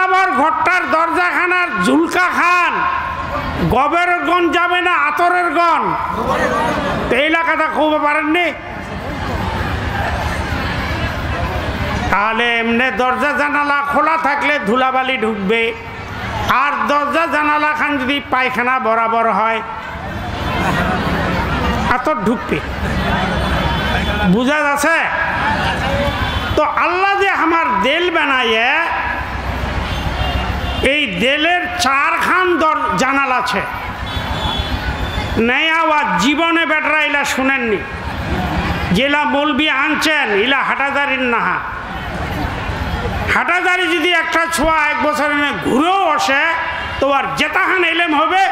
বরাবর ঘরটার দরজাখানার ঝুলকা খান, গবের গন যাবে না আতরের গন? এই এলাকাটা খুব পারেননি। তাহলে এমনি দরজা জানালা খোলা থাকলে ধুলাবালি ঢুকবে, আর দরজা জানালা খান যদি পায়খানা বরাবর হয় আতর ঢুকবে। বুঝা যাচ্ছে? তো আল্লাহ যে আমার দেল বানাইয়ে, এই দেলের 4 খান জানাল আছে। নয়া আওয়াজ জীবনে বেটরা ইলা শুনেননি, জেলা মৌলবি আনছেন ইলা হাটাদারির নাহা। হাটাদারি যদি একটা ছোঁয়া 1 বছর ঘুরেও আসে তো আর যেতাহান এলেম হবে,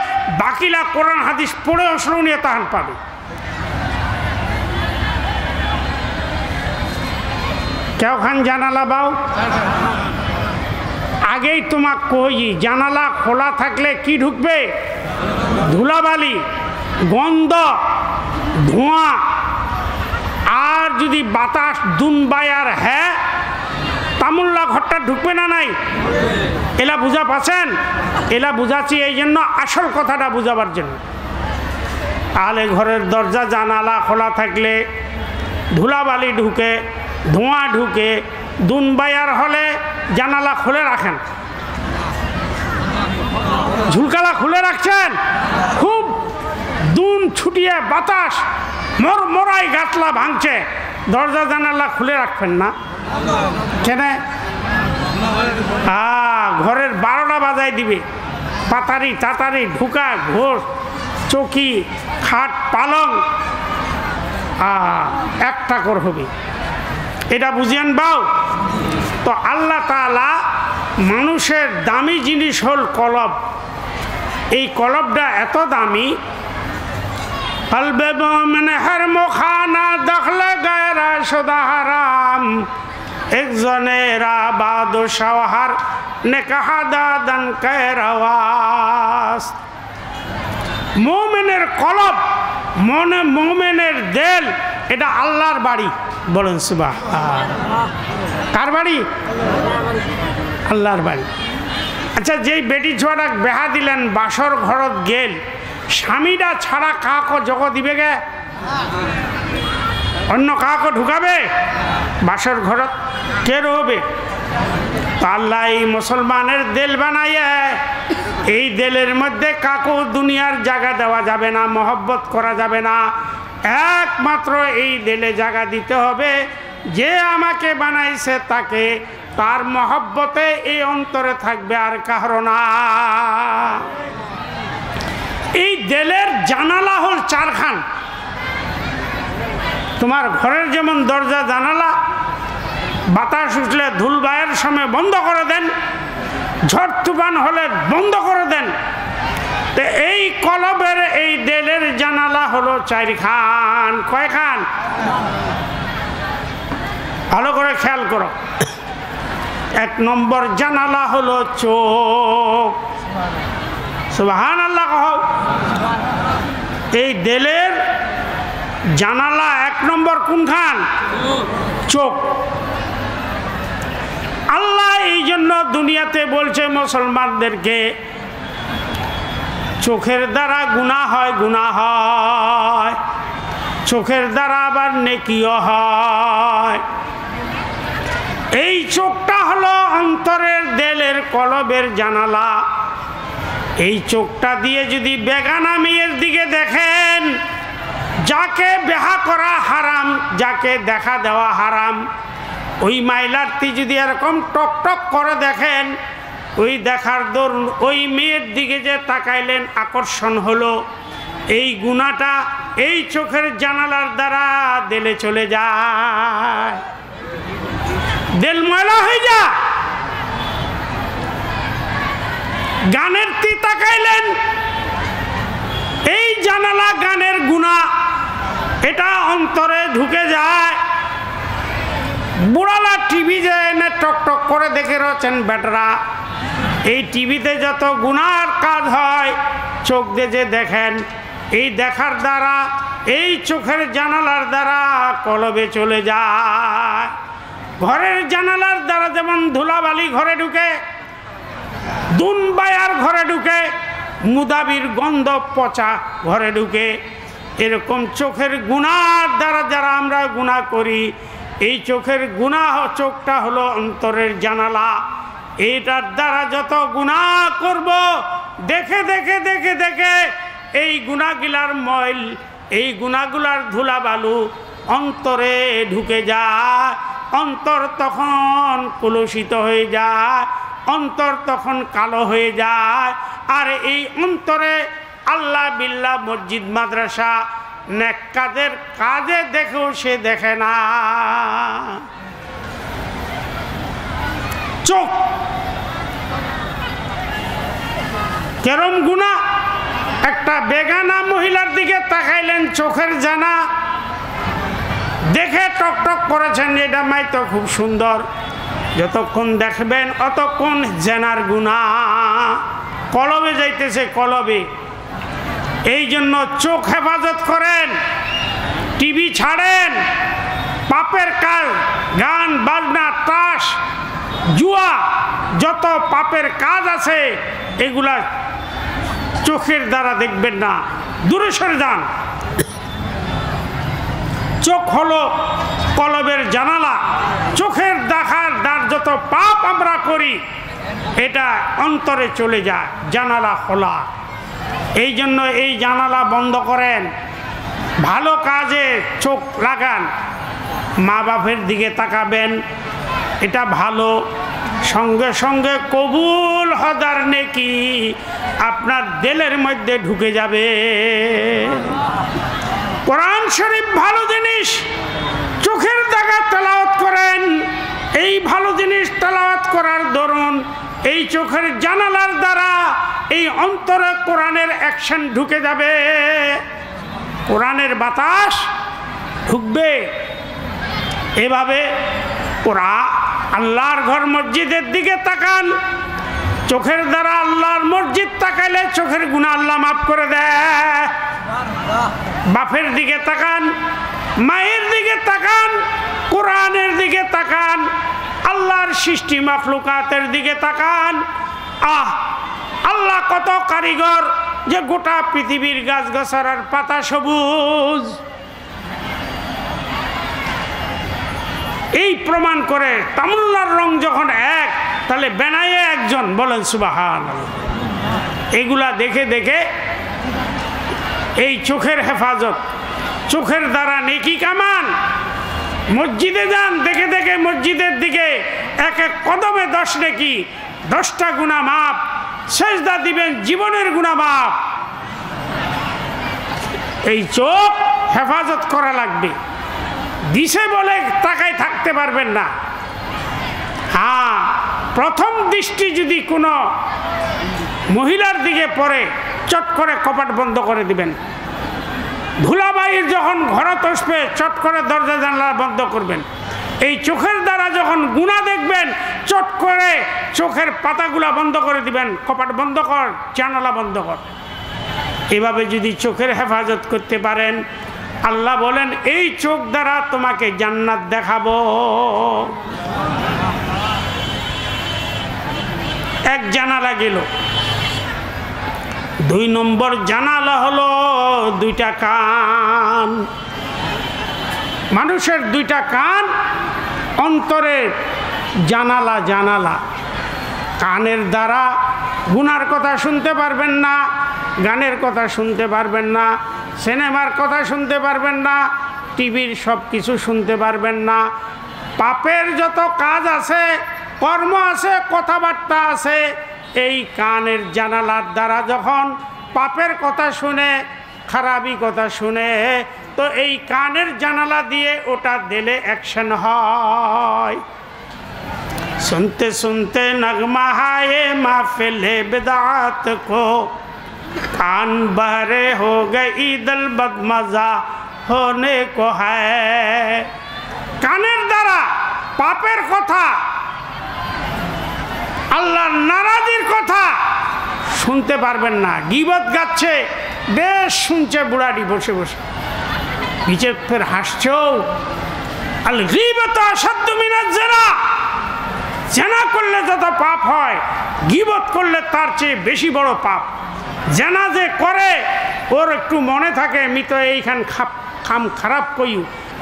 বাকিলা কোরআন হাদিস পড়ে আসলেও নিয়ে তাহান পাবে। কেউ খান জানালা বাও? আগেই তোমাক কই জানালা খোলা থাকলে কি ঢুকবে? ধুলাবালি, গন্ধ, ধোঁয়া। আর যদি বাতাস দুনবায়ার হ্যাঁ তামুল্লা ঘরটা ঢুকবে না নাই? এলা বুঝা পাচ্ছেন? এলা বুঝাচ্ছি এই জন্য, আসল কথাটা বুঝাবার জন্য। তাহলে ঘরের দরজা জানালা খোলা থাকলে ধুলাবালি ঢুকে, ধোঁয়া ঢুকে। দুনবায়ার হলে জানালা খুলে রাখেন, ঝুলকালা খুলে রাখছেন, খুব দুন ছুটিয়ে বাতাস মরাই গাছলা ভাঙছে, দরজা জানালা খুলে রাখবেন না কেন? ঘরের 12টা বাজাই দিবে, পাতারি তাতারি ঢুকা, ঘোষ, চৌকি, খাট, পালং একটা কর হবে। এটা বুঝিয়েন বাও? তো আল্লাহ তাআলা মানুষের দামি জিনিস হল কলব। এই কলবটা এত দামি, কলবে মোমেন হর মুখানা দখলে গায়রা শুদা হারাম, একজনের আবাদ শাওহার নেকাহা দাদান কায়রাওয়াস। মোমেনের কলব, মনে মোমেনের দেল, এটা আল্লাহর বাড়ি। বলেন সুবহান। কার বাড়ি? আল্লাহর বাড়ি। আচ্ছা, যেই বেটি ছোয়াটা বেহা দিলেন, বাসর ঘরত গেল, স্বামীটা ছাড়া কাকে জগ দিবে গে? অন্য কাকে ঢুকাবে বাসর ঘরত? কে রহবে? আল্লাহ এই মুসলমানের দেল বানাইয়ে, এই দেলের মধ্যে কাকু দুনিয়ার জায়গা দেওয়া যাবে না, মহব্বত করা যাবে না। একমাত্র এই দেলে জায়গা দিতে হবে যে আমাকে বানাইছে তাকে, তার মহব্বতে এই অন্তরে থাকবে, আর কারো না। এই দেলের জানালা হল 4 খান। তোমার ঘরের যেমন দরজা জানালা, বাতাস উঠলে ধুলবায়ের সময় বন্ধ করে দেন, ঝড় তুফান হলে বন্ধ করে দেন। তো এই কলবের এই দেলের জানালা হলো 4 খান। কয় খান? ভালো করে খেয়াল করো। 1 নম্বর জানালা হলো চোখ। সুবহানাল্লাহ কও। এই দেলের জানালা 1 নম্বর কোন খান? চোখ। আল্লাহ এই জন্য দুনিয়াতে বলছে মুসলমানদেরকে, চোখের দ্বারা গুনাহ হয়, গুনাহ হয়, চোখের দ্বারা আবার নেকিও হয়। এই চোখটা হলো অন্তরের দেলের কলবের জানালা। এই চোখটা দিয়ে যদি বেগানা মেয়ের দিকে দেখেন, যাকে বিবাহ করা হারাম, যাকে দেখা দেওয়া হারাম, ওই মাইলারটি যদি এরকম টক টক করে দেখেন, ওই দেখার দরুন ওই মেয়ের দিকে যে তাকাইলেন, আকর্ষণ হলো, এই গুনাহটা এই চোখের জানালার দ্বারা দিলে চলে যায়, দিল ময়লা হয়ে যায়। গানের তি তাকাইলেন, এই জানালা গানের গুনাহ, এটা অন্তরে ঢুকে যায়। বুড়ালা টিভি যে এনে টক টক করে দেখে রয়েছেন বেটরা, এই টিভিতে যত গুনার কাজ হয় চোখ দিয়ে যে দেখেন, এই দেখার দ্বারা এই চোখের জানালার দ্বারা কলবে চলে যায়। ঘরের জানালার দ্বারা যেমন ধুলাবালি ঘরে ঢুকে, ঢুকে, মুদাবির গন্ধ পচা ঘরে ঢুকে। এরকম চোখের গুনার দ্বারা যারা আমরা গুনাহ করি, এই চোখের গুনাহ, চোখটা হলো অন্তরের জানালা। এইটার দ্বারা যত গুনাহ করব, দেখে দেখে দেখে দেখে এই গুনাহগুলার ময়ল, এই গুনাহগুলার ধুলাবালু অন্তরে ঢুকে যায়। অন্তর তখন কলুষিত হয়ে যায়, অন্তর তখন কালো হয়ে যায়। আর এই অন্তরে আল্লাহ বিল্লাহ, মসজিদ মাদ্রাসা, নেক কাজের কাজে দেখেও সে দেখে না। চোখ কেরম গুনাহ। একটা বেগানা মহিলার দিকে তাকাইলেন, চোখের জানা দেখে টক টক করেছেন, এটা মাই তো খুব সুন্দর। যতক্ষণ দেখবেন অতক্ষণ জেনার গুনাহ কলবে যাইতেছে, কলবে। এই জন্য চোখ হেফাজত করেন, টিভি ছাড়েন, পাপের কাজ, গান বাজনা, তাস, জুয়া, যত পাপের কাজ আছে এগুলা চোখের দ্বারা দেখবেন না, দূরে সরে যান। চোখ হলো কলবের জানালা। চোখের দেখার দ্বার যত পাপ আমরা করি এটা অন্তরে চলে যায়, জানালা খোলা। এই জন্য এই জানালা বন্ধ করেন, ভালো কাজে চোখ লাগান, মা বাপের দিকে তাকাবেন, এটা ভালো। সঙ্গে সঙ্গে কবুল হদার নেকি আপনার দিলের মধ্যে ঢুকে যাবে। কোরআন শরীফ ভালো জিনিস, চোখের দেখা তেলাওয়াত করেন। এই ভালো জিনিস তেলাওয়াত করার দরুন এই চোখের জানালার দ্বারা এই অন্তরে কোরআনের অ্যাকশন ঢুকে যাবে, কোরআনের বাতাস ঢুকবে। এভাবে কোরআন, আল্লাহর ঘর মসজিদের দিকে তাকান, চোখের দ্বারা আল্লাহর মসজিদ তাকাইলে চোখের গুনাহ আল্লাহ মাফ করে দেয়। বাপের দিকে তাকান, মায়ের দিকে তাকান, কোরআনের দিকে তাকান, আল্লাহর সৃষ্টি মাখলুকাতের দিকে তাকান। আল্লাহ কত কারিগর, যে গোটা পৃথিবীর গাছগাছার পাতা সবুজ। এই প্রমাণ করে তামুল্লার রং যখন এক, তাহলে বেনায়ে একজন, বলেন সুবহানাল্লাহ। এগুলা দেখে দেখে এই চোখের হেফাজত, চোখের দ্বারা নেকি কামান। মসজিদে যান, দেখে দেখে মসজিদের দিকে এক এক কদমে 10 নেকি, 10টা গুনাহ মাপ। সেজদা দিবেন, জীবনের গুনাহ মাপ। এই চোখ হেফাজত করা লাগবে। দিছে বলে তাকায় থাকতে পারবেন না। হ্যাঁ, প্রথম দৃষ্টি যদি কোনো মহিলার দিকে পড়ে, চট করে কপাট বন্ধ করে দিবেন। ধুলাবাইয়ের যখন ঘরত আসবে, চট করে দরজা জানলা বন্ধ করবেন। এই চোখের দ্বারা যখন গুনাহ দেখবেন, চট করে চোখের পাতাগুলা বন্ধ করে দিবেন, কপাট বন্ধ কর, জানালা বন্ধ কর। এভাবে যদি চোখের হেফাজত করতে পারেন, আল্লাহ বলেন এই চোখ দ্বারা তোমাকে জান্নাত দেখাবো। এক জানালা গেল। 2 নম্বর জানালা হলো 2টা কান। মানুষের 2টা কান অন্তরের জানালা। জানালা কানের দ্বারা গুনার কথা শুনতে পারবেন না, গানের কথা শুনতে পারবেন না, সিনেমার কথা শুনতে পারবেন না, টিভির সব কিছু শুনতে পারবেন না। পাপের যত কাজ আছে, কর্ম আছে, কথাবার্তা আছে, এই কানের জানালার দ্বারা যখন পাপের কথা শুনে, খারাপি কথা শুনে, তো এই কানের জানালা দিয়ে ওটা দিলে অ্যাকশন হয়। सुनते सुनते नगमा हाय महफिले बिदात को, कान बहरे हो गई दिल बदमजा होने को है। কানের দ্বারা পাপের কথা, আল্লাহর নারাজির কথা শুনতে পারবেন না। গীবত গাচ্ছে, বেশ শুনছে বুড়াটি বসে বসে, নিচে ফের হাসছেও। আল গীবত আশাদ্দু মিনাজ জিনা, জেনা করলে যত পাপ হয়, গীবত করলে তার চেয়ে বেশি বড় পাপ। জেনা যে করে ওর একটু মনে থাকে আমি তো এইখান খাম খারাপ কইউ,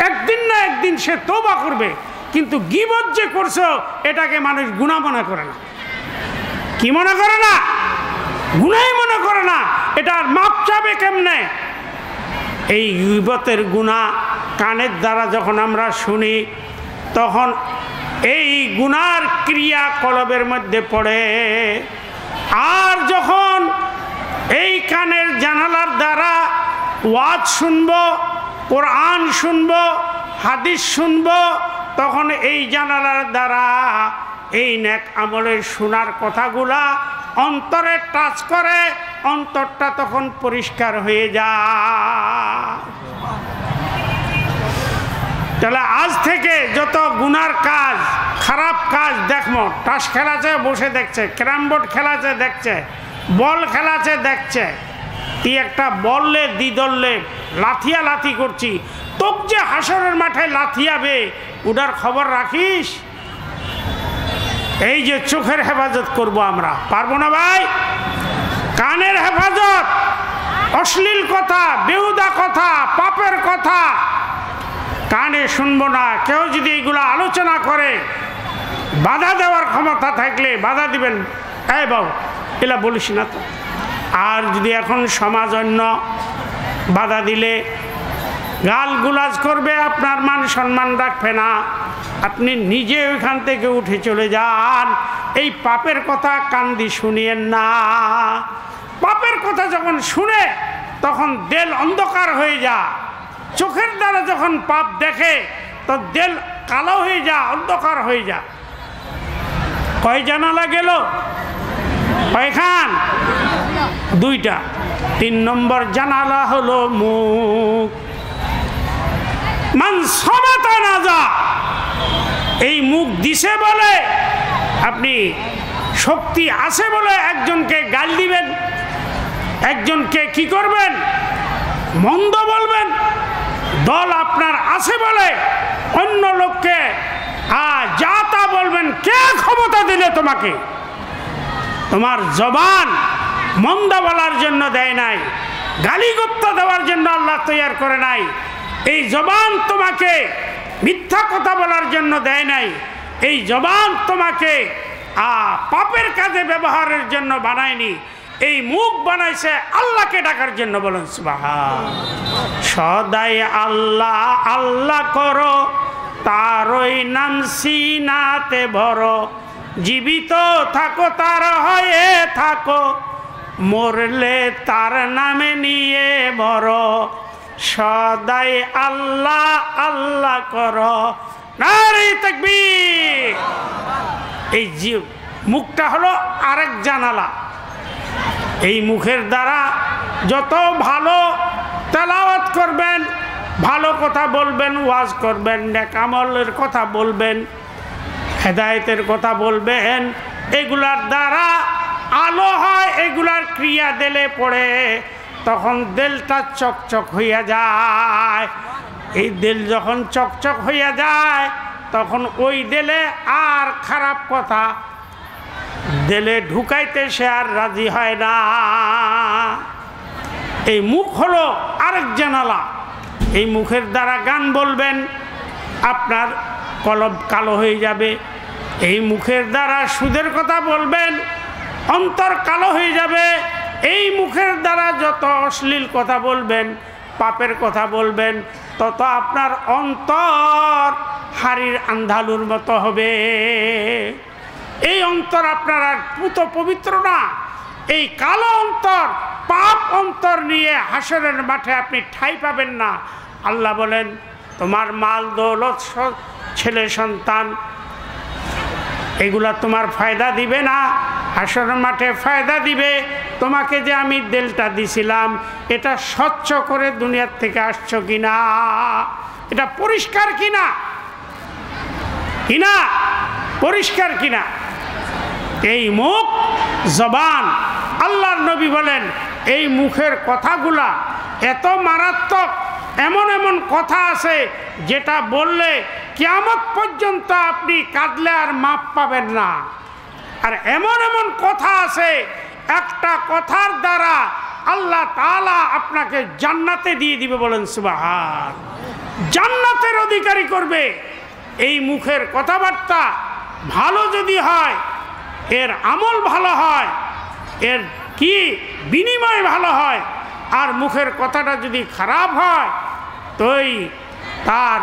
একদিন না একদিন সে তওবা করবে, কিন্তু গীবত যে করছো এটাকে মানুষ গুনাহ মনে করে না। কি মনে করে না? গুনাহ মনে করে না। এটা আর মাপ চাবে কেমনে? এই গীবতের গুনাহ কানের দ্বারা যখন আমরা শুনি, তখন এই গুনার ক্রিয়া কলবের মধ্যে পড়ে। আর যখন এই কানের জানালার দ্বারা ওয়াজ শুনব, কোরআন শুনব, হাদিস শুনব, তখন এই জানালার দ্বারা এই নেক আমলের শোনার কথাগুলা অন্তরে টাচ করে, অন্তরটা তখন পরিষ্কার হয়ে যায়। তাহলে আজ থেকে যত গুনার কাজ, খারাপ কাজ দেখবো, টাস খেলাছে বসে দেখছে, ক্যারাম বোর্ড খেলাছে দেখছে, বল খেলাছে দেখছে, তুই একটা বললে দ্বিদললে লাথিয়া লাথি করছি, তোক যে হাসরের মাঠে লাথিয়াবে ওটার খবর রাখিস? এই যে চোখের হেফাজত করব আমরা, পারবো না ভাই? কানের হেফাজত, অশ্লীল কথা, বেহুদা কথা, পাপের কথা কানে শুনবো না। কেউ যদি এইগুলো আলোচনা করে, বাধা দেওয়ার ক্ষমতা থাকলে বাধা দিবেন, এই বাবু এলা বলিস না তো। আর যদি এখন সমাজ অন্য বাধা দিলে গালগুলাজ করবে, আপনার মান সম্মান রাখবে না, আপনি নিজে ওইখান থেকে উঠে চলে যান। এই পাপের কথা কান দিয়ে শুনিয়েন না। পাপের কথা যখন শুনে তখন দেল অন্ধকার হয়ে যা। চোখের দ্বারা যখন পাপ দেখে তো দেল কালো হয়ে যা, অন্ধকার হয়ে যা। কয় জানালা গেল? কয়খান? দুইটা। 3 নম্বর জানালা হলো মুখ। মান সমাতা নাজা, এই মুখ দিছে বলে, আপনি শক্তি আছে বলে একজনকে গাল দিবেন, একজনকে কি করবেন? মন্দ বলবেন। দল আপনার আছে বলে অন্য লোককে যা তা বলবেন। কে ক্ষমতা দিলে তোমাকে? তোমার জবান মন্দ বলার জন্য দেয় নাই, গালিগপ্প দেওয়ার জন্য আল্লাহ তৈয়ার করে নাই। এই জবান তোমাকে মিথ্যা কথা বলার জন্য দেয় নাই। এই জবান তোমাকে পাপের কাজে ব্যবহারের জন্য বানায়নি। এই মুখ বানাইছে আল্লাহকে ডাকার জন্য। বলুন সুবহান। সদাই আল্লাহ আল্লাহ করো, তারই নাম সিনাতে ভরো, জীবিত থাকো তার হয়ে থাকো, মরলে তার নামে নিয়ে ভরো, সদাই আল্লাহ আল্লাহ করো। নারে তাকবীর। এই মুখটা হলো আরেক জানালা। এই মুখের দ্বারা যত ভালো তেলাওয়াত করবেন, ভালো কথা বলবেন, ওয়াজ করবেন, নেক আমলের কথা বলবেন, হেদায়েতের কথা বলবেন, এগুলার দ্বারা আলো হয়। এগুলার ক্রিয়া দিলে পড়ে, তখন দিলটা চকচক হইয়া যায়। এই দিল যখন চকচক হইয়া যায়, তখন ওই দিলে আর খারাপ কথা দিলে ঢুকাইতে সে আর রাজি হয় না। এই মুখ হলো আরেক জানালা। এই মুখের দ্বারা গান বলবেন, আপনার কলব কালো হয়ে যাবে। এই মুখের দ্বারা সুদের কথা বলবেন, অন্তর কালো হয়ে যাবে। এই মুখের দ্বারা যত অশ্লীল কথা বলবেন, পাপের কথা বলবেন, তত আপনার অন্তর হাড়ির আন্ধালুর মতো হবে। এই অন্তর আপনার আর পুত পবিত্র না। এই কালো অন্তর, পাপ অন্তর নিয়ে হাসরের মাঠে আপনি ঠাঁই পাবেন না। আল্লাহ বলেন, তোমার মাল দৌলত, ছেলে সন্তান, এগুলা তোমার ফায়দা দিবে না। হাসরের মাঠে ফায়দা দিবে তোমাকে যে আমি দিলটা দিছিলাম, এটা স্বচ্ছ করে দুনিয়ার থেকে আসছো কিনা, এটা পরিষ্কার কিনা, কিনা পরিষ্কার কিনা। এই মুখ, জবান, আল্লাহর নবী বলেন এই মুখের কথাগুলা এত মারাত্মক, এমন এমন কথা আছে যেটা বললে কিয়ামত পর্যন্ত আপনি কাঁদলে আর মাপ পাবেন না। আর এমন এমন কথা আছে, একটা কথার দ্বারা আল্লাহ তাআলা আপনাকে জান্নাতে দিয়ে দিবে, বলেন সুবহান। জান্নাতের অধিকারী করবে। এই মুখের কথাবার্তা ভালো যদি হয়, এর আমল ভালো হয়, এর কি বিনিময় ভালো হয়, আর মুখের কথাটা যদি খারাপ হয় তোই তার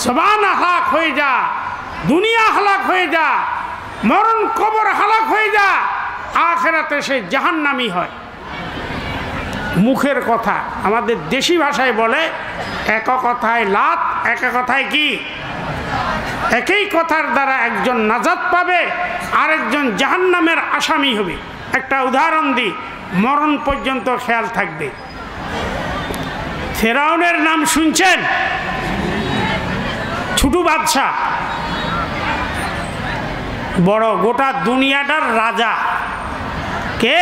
জবান হালাক হয়ে যা, দুনিয়া হালাক হয়ে যা, মরণ কবর হালাক হয়ে যা, আখিরাতে সে জাহান্নামী হয়। মুখের কথা আমাদের দেশি ভাষায় বলে এক কথায় লাত, এক কথায় কি। একই কথার দ্বারা একজন নাজাত পাবে, আরেকজন জাহান্নামের আসামি হবে। একটা উদাহরণ দিই, মরণ পর্যন্ত খেয়াল থাকবে। ফেরাউনের নাম শুনছেন? ছোট বাদশাহ, বড় গোটা দুনিয়াটার রাজা। কে?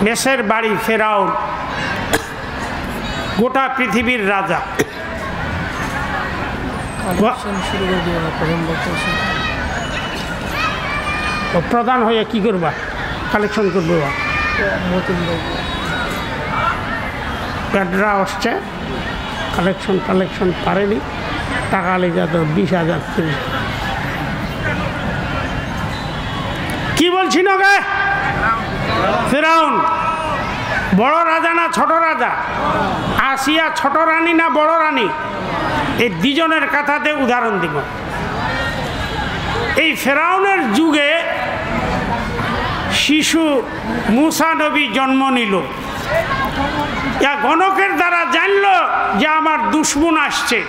মেসের বাড়ি ফেরাউন, গোটা পৃথিবীর রাজা। প্রধান হয়ে কি করবা? কালেকশন করবো। প্যাডরা আসছে, কালেকশন পারেনি, টাকা লেগে তো 20,000। কি বলছি না গে? ফেরাউন বড় রাজা না ছোট রাজা? আসিয়া ছোট রানী না বড় রানী? এই দুজনের কথাতে উদাহরণ দিব। এই ফেরাউনের যুগে শিশু মুসা নবী জন্ম নিল। গণকের দ্বারা জানল যে আমার দুশ্মন আসছে।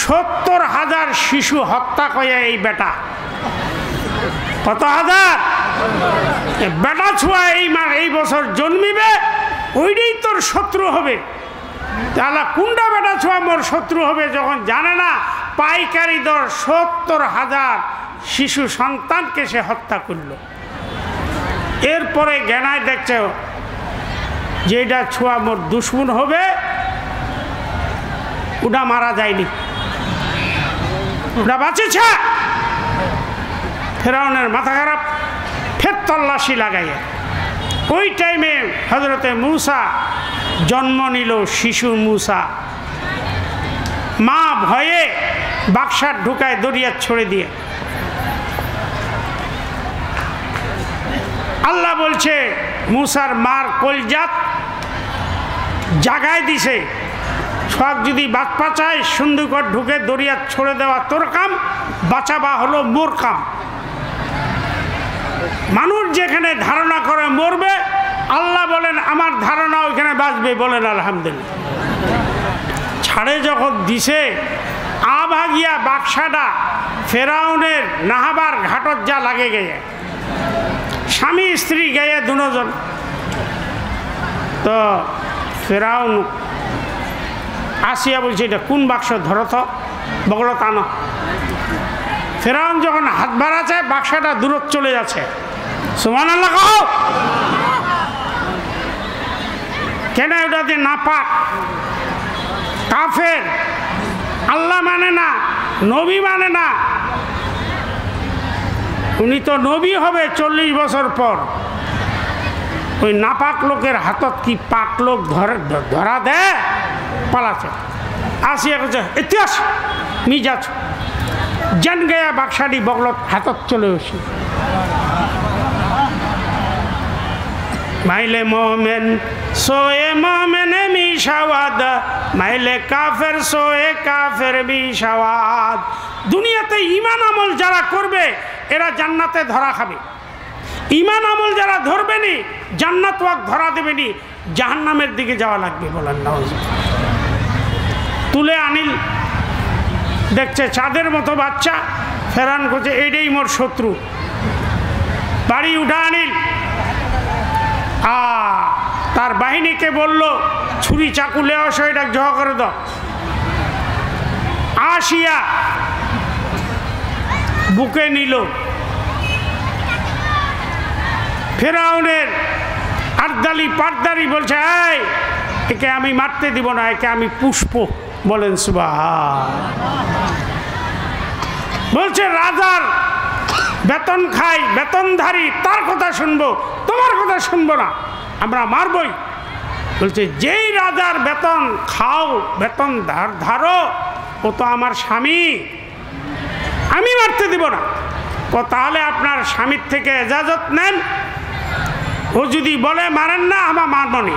70,000 শিশু হত্যা করে এই বেটা। কত হাজার? বেটা ছোঁয়া এই বছর জন্মিবে, ওইটাই তোর শত্রু হবে। তাহলে কোনটা বেটা ছোঁয়া মোর শত্রু হবে যখন জানে না? পাইকারি দর 70,000 শিশু সন্তানকে সে হত্যা করল। এরপরে জ্ঞানায় দেখছে যেটা ছোঁয়া মোর দুশ্মন হবে, ওটা মারা যায়নি, ওটা বাঁচেছে। ফেরাউনের মাথা খারাপ, ফের তল্লাশি লাগাইয়া ওই টাইমে হজরতে মুসা জন্ম নিল। শিশু মুসা মা ভয়ে বাক্সার ঢুকায় দরিয়া ছড়ে দিয়ে। আল্লাহ বলছে মুসার মার কলজাত জাগায় দিছে, সব যদি বাচ্চা চায় সুন্দর ঢুকে দরিয়া ছড়ে দেওয়া তোর কাম, বাঁচাবা হলো মোর কাম। মানুষ যেখানে ধারণা করে মরবে, আল্লাহ বলেন আমার ধারণা ওইখানে বাঁচবে। বলেন আলহামদুলিল্লাহ। ছাড়ে যখন দিছে, আভাগিয়া বাক্সাটা ফেরাউনের নাহাবার ঘাটত যা লাগে গেয়ে, স্বামী স্ত্রী গেয়ে দুজন। তো ফেরাউন আসিয়া বলছে এটা কোন বাক্স, ধরো তো, বগলো টানো। ফেরাউন যখন হাত বাড়াচ্ছে, বাক্সাটা দূরত চলে যাচ্ছে। সুবহানাল্লাহ কও। কেন? ওটাতে নাপাক, কাফের, আল্লাহ মানে না, নবী মানে না। উনি তো নবী হবে 40 বছর পর। ওই নাপাক লোকের হাতত কি পাক লোক ধরা দেয়? পালাচ্ছে। আসিয়া করছে ইতিহাস মি যাচ্ছ, জান গয়া বাক্সাটি বগলত হাতত চলে আসি। মাইলে মোমেন সোয়ে মোমেন মিশাওয়াদ, মাইলে কাফের সোয়ে কাফের মিশাওয়াদ। দুনিয়াতে ঈমান আমল যারা করবে এরা জান্নাতে ধরা খাবে। ঈমান আমল যারা ধরবেনি জান্নাত ওয়াক ধরা দেবেনি, জাহান্নামের দিকে যাওয়া লাগবে। বলেন না। তুলে আনিল, দেখছে চাঁদের মতো বাচ্চা। ফেরান করছে এইটাই মোর শত্রু। বাড়ি উঠা আনিল, তার বাহিনীকে বলল ছুরি চাকু লে আসো, এটা জহা করে দাও। আসিয়া বুকে নিল। ফেরাউনের আর্দালি পার্দারি বলছে এই একে আমি মারতে দিব না, একে আমি পুষ্প বলেন সুবহান। বলছে রাজার বেতন খাই, বেতনধারী, তার কথা শুনবো, তোমার কথা শুনবো না, আমরা মারবই। বলছে যেই রাজার বেতন খাও, বেতন ধারো, ও তো আমার স্বামী, আমি মারতে দিব না। তাহলে আপনার স্বামীর থেকে এজাজত নেন, ও যদি বলে মারেন না আমার মারব না,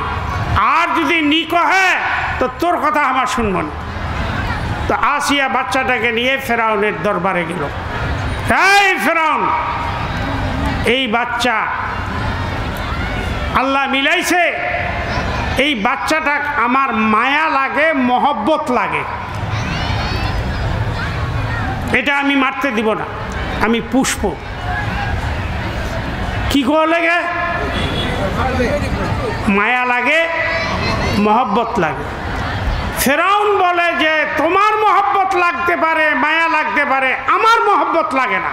আর যদি নি কহে তো তোর কথা আমার শুনব না। তো আসিয়া বাচ্চাটাকে নিয়ে ফেরাউনের দরবারে গেল। এই ফেরাউন, এই বাচ্চা আল্লাহ মিলাইছে, এই বাচ্চাটা আমার মায়া লাগে, মহব্বত লাগে, এটা আমি মারতে দিব না, আমি পুষ্প। কি করে লাগে? মায়া লাগে, মহব্বত লাগে। ফেরাউন বলে যে তোমার মহব্বত লাগতে পারে, মায়া লাগতে পারে, আমার মহব্বত লাগে না।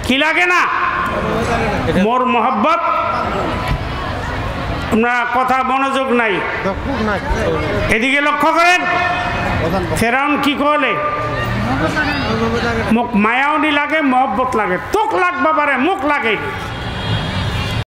কি লাগে না? মোর মহব্বত। আপনার কথা মনোযোগ নাই, এদিকে লক্ষ্য করেন। ফেরাউন কি করলে? মুখ মায়াও নি লাগে, মহব্বত লাগে, তোক লাগবা পারে, মুখ লাগে।